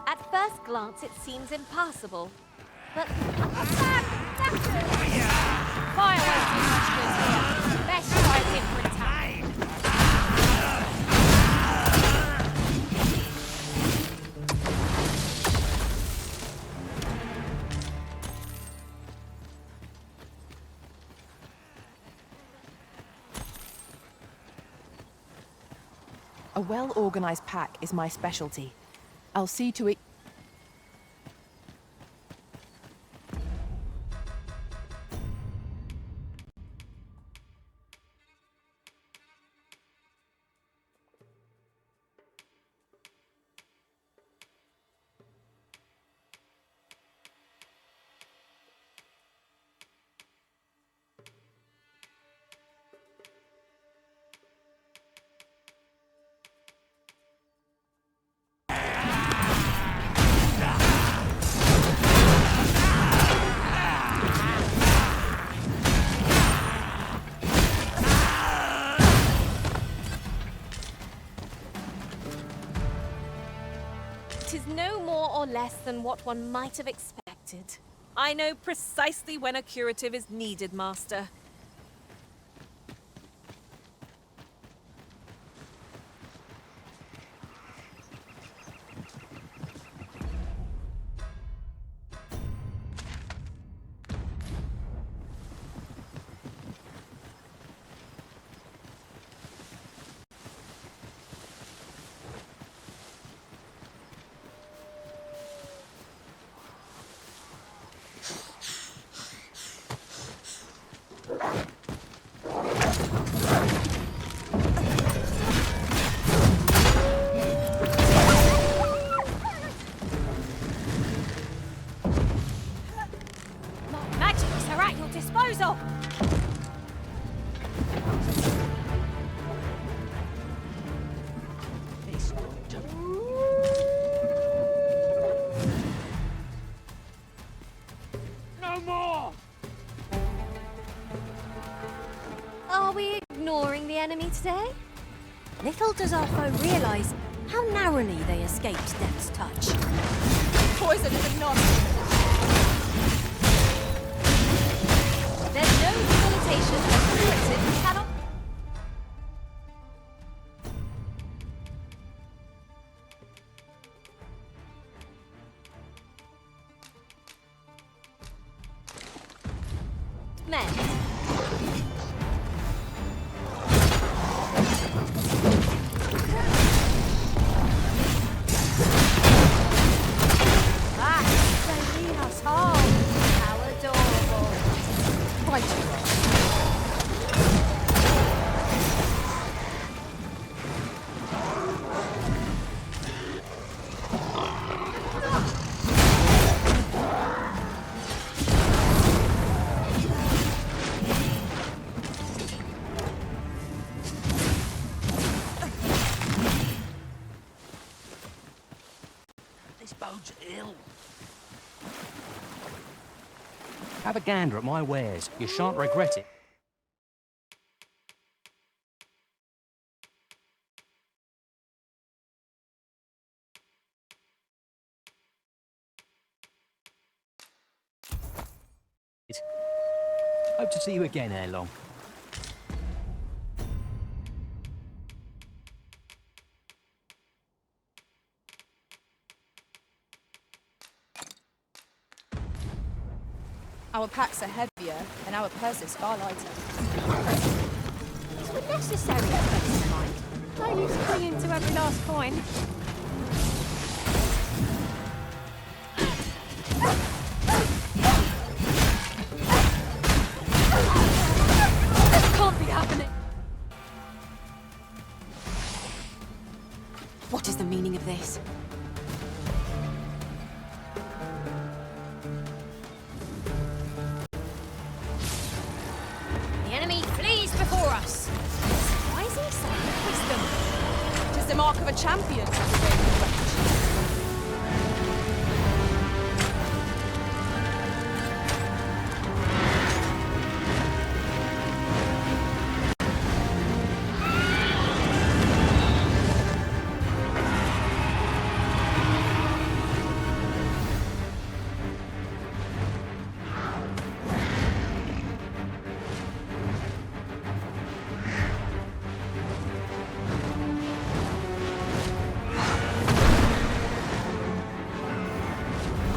At first glance, it seems impossible. But Fire won't do much good here. Best try a different time. A well-organized pack is my specialty. I'll see to it. Tis no more or less than what one might have expected. I know precisely when a curative is needed, Master. Magic is her at your disposal! No more! Are we ignoring the enemy today? Little does our foe realise how narrowly they escaped death's touch. Poison is a non. There's no facilitation that curative cannot. Men. How adorable. Right you This bodes ill. Have a gander at my wares. You shan't regret it. Hope to see you again ere long. Our packs are heavier and our purses far lighter. These were necessary expenses of mine. No use clinging to every last coin. This can't be happening! What is the meaning of this? The enemy flees before us. Surprising sign of wisdom. Tis the mark of a champion to obey the wretch.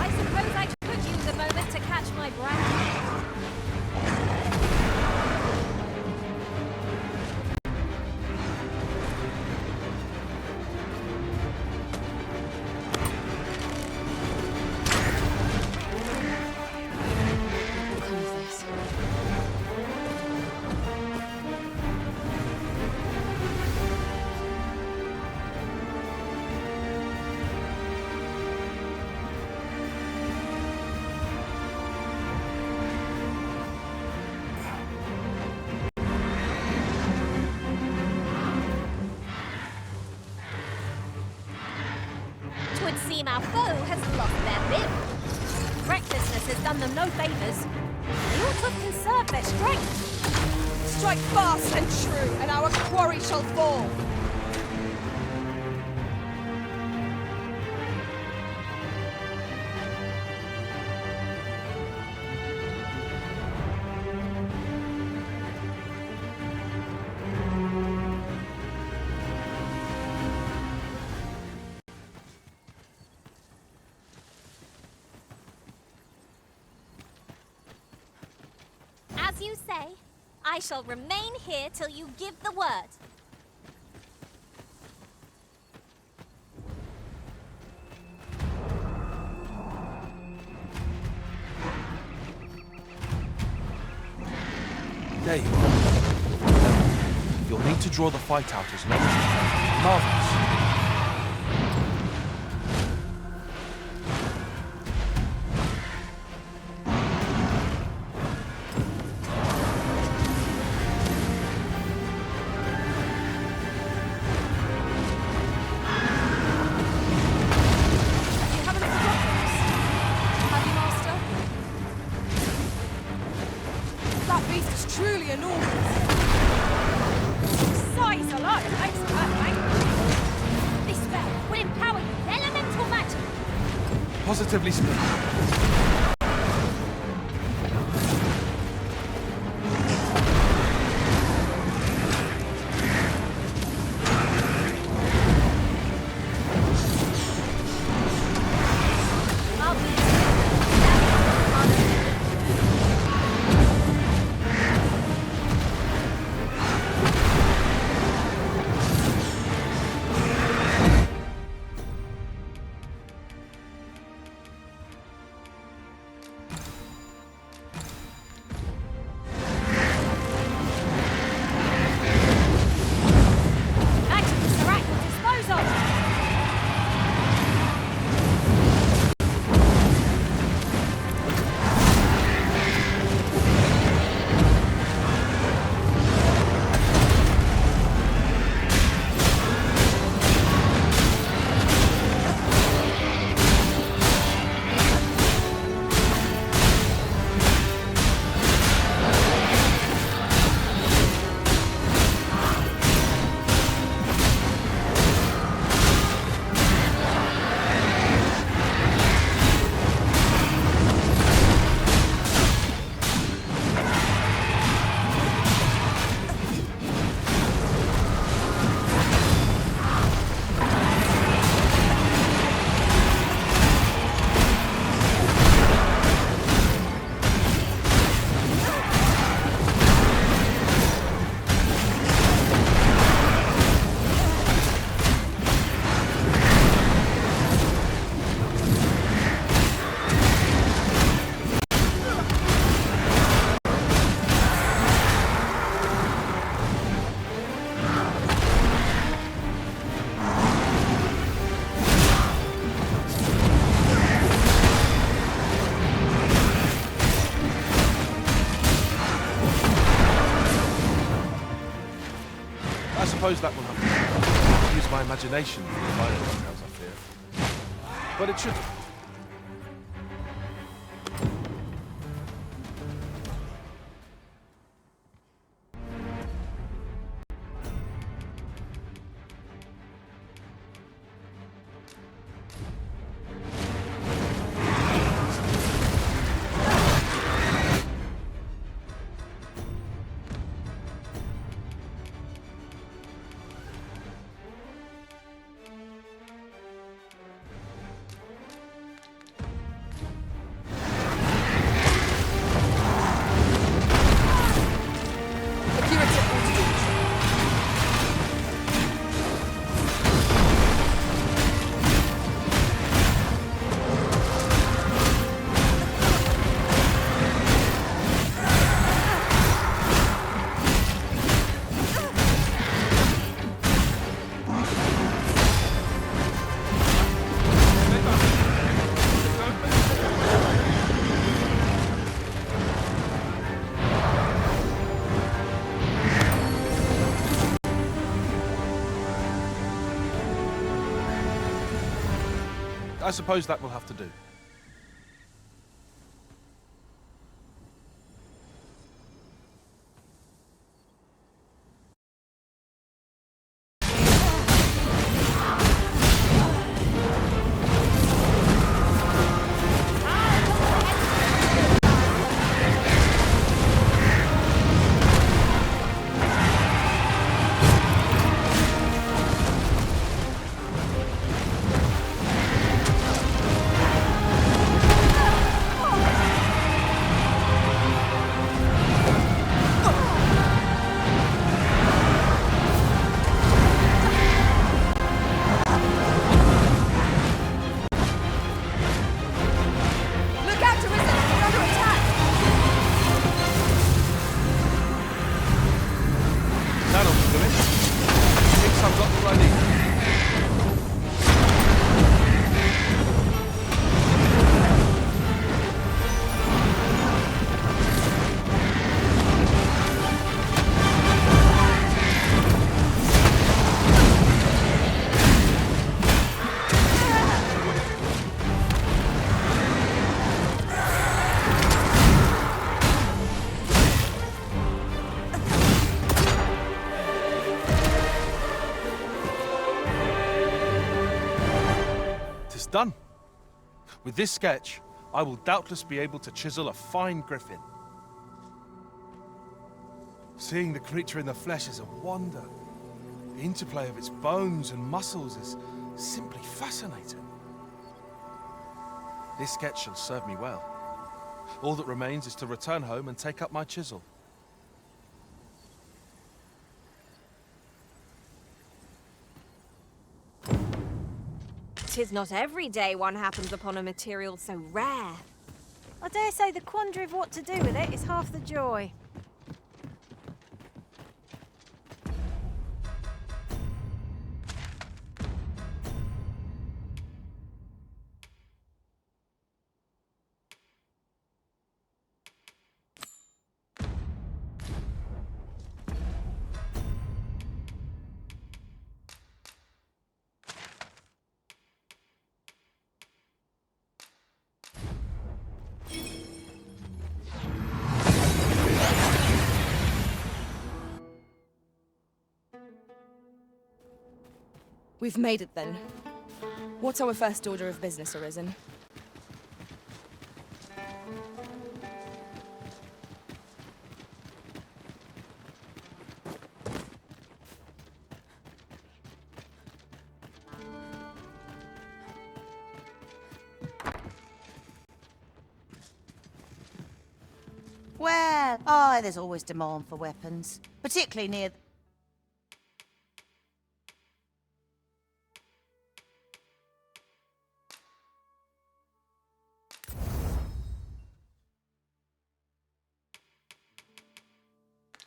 I suppose I could use a moment to catch my breath. What comes this? Twould seem our foe has lost their bib. Recklessness has done them no favours. They ought to have conserved their strength. Strike fast and true, and our quarry shall fall. As you say, I shall remain here till you give the word. There you are. You'll need to draw the fight out as long as you can. Marvelous. You haven't forgotten us, have you, Master? That beast is truly enormous. Size alone makes it hurt, mate. This spell will empower you with elemental magic. Positively speaking. I'll be I suppose that will have to use my imagination for the final details, I fear. But it should. I suppose that will have to do. Done. With this sketch, I will doubtless be able to chisel a fine griffin. Seeing the creature in the flesh is a wonder. The interplay of its bones and muscles is simply fascinating. This sketch shall serve me well. All that remains is to return home and take up my chisel. 'Tis not every day one happens upon a material so rare. I dare say the quandary of what to do with it is half the joy. We've made it then. What's our first order of business, Arisen? Well, there's always demand for weapons, particularly near...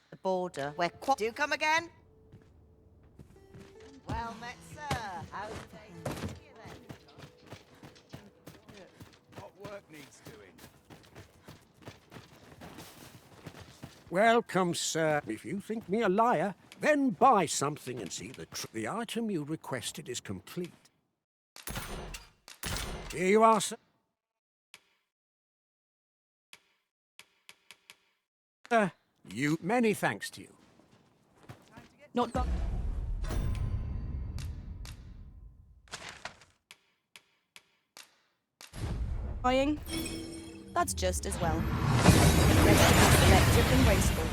the border, where do you come again? Well met, sir. How's things with you then? What work needs doing? Welcome, sir. If you think me a liar, then buy something and see the item you requested is complete. Here you are, sir. Many thanks to you. Not done. Buying? That's just as well. Better to be selective than wasteful.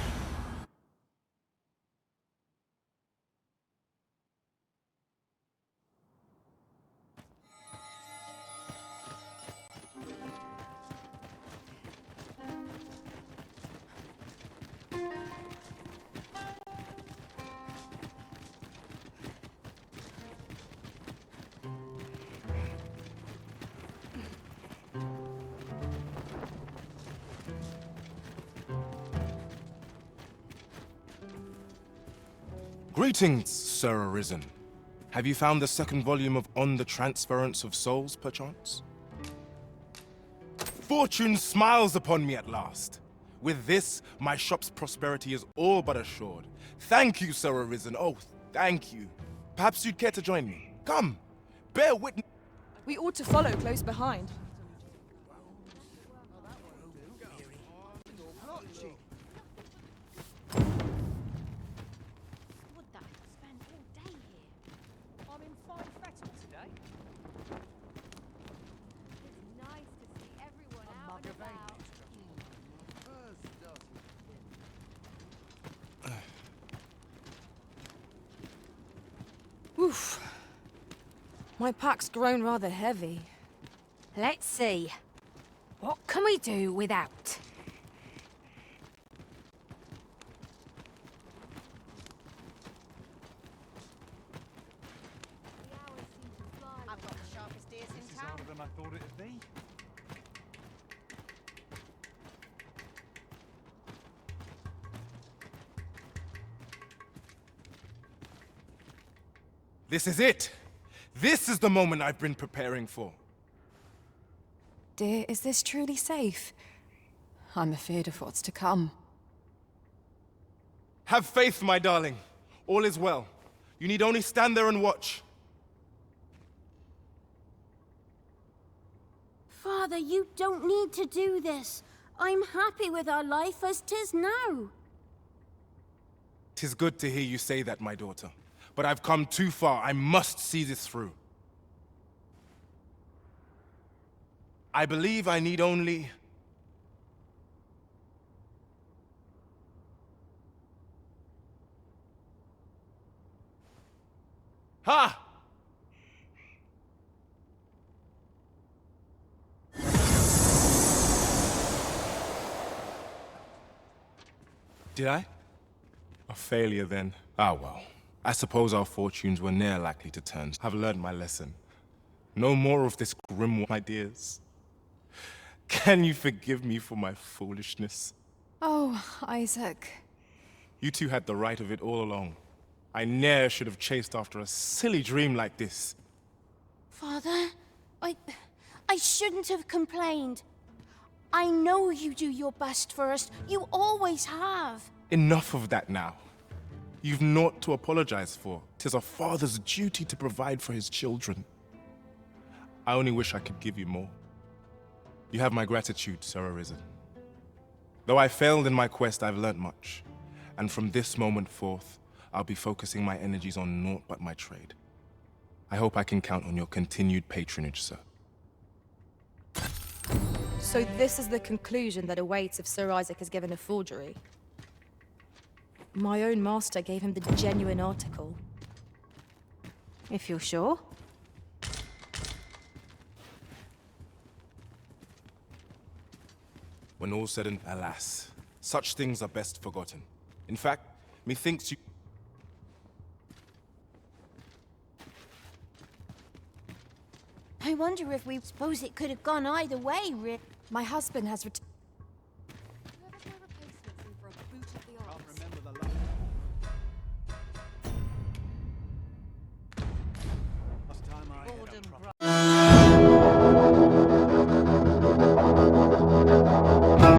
Greetings, Sir Arisen. Have you found the second volume of On the Transference of Souls, perchance? Fortune smiles upon me at last. With this, my shop's prosperity is all but assured. Thank you, Sir Arisen. Oh, thank you. Perhaps you'd care to join me. Come, bear witness. We ought to follow close behind. Oof. My pack's grown rather heavy. Let's see. What can we do without? I've got the sharpest ears in town. Harder than I thought it'd be. This is it. This is the moment I've been preparing for. Dear, is this truly safe? I'm afeard of what's to come. Have faith, my darling. All is well. You need only stand there and watch. Father, you don't need to do this. I'm happy with our life as 'tis now. 'Tis good to hear you say that, my daughter. But I've come too far. I must see this through. I believe I need only... Ha! Did I? A failure then. Ah, well. I suppose our fortunes were ne'er likely to turn. I've learned my lesson. No more of this grim, my dears. Can you forgive me for my foolishness? Oh, Isaac. You two had the right of it all along. I ne'er should have chased after a silly dream like this. Father, I shouldn't have complained. I know you do your best for us. You always have. Enough of that now. You've naught to apologize for. 'Tis a father's duty to provide for his children. I only wish I could give you more. You have my gratitude, Sir Arisen. Though I failed in my quest, I've learnt much. And from this moment forth, I'll be focusing my energies on naught but my trade. I hope I can count on your continued patronage, sir. So this is the conclusion that awaits if Sir Isaac is given a forgery. My own master gave him the genuine article. If you're sure. When all's said and alas, such things are best forgotten. In fact, methinks you... I wonder if we suppose it could have gone either way, Rick. My husband has returned.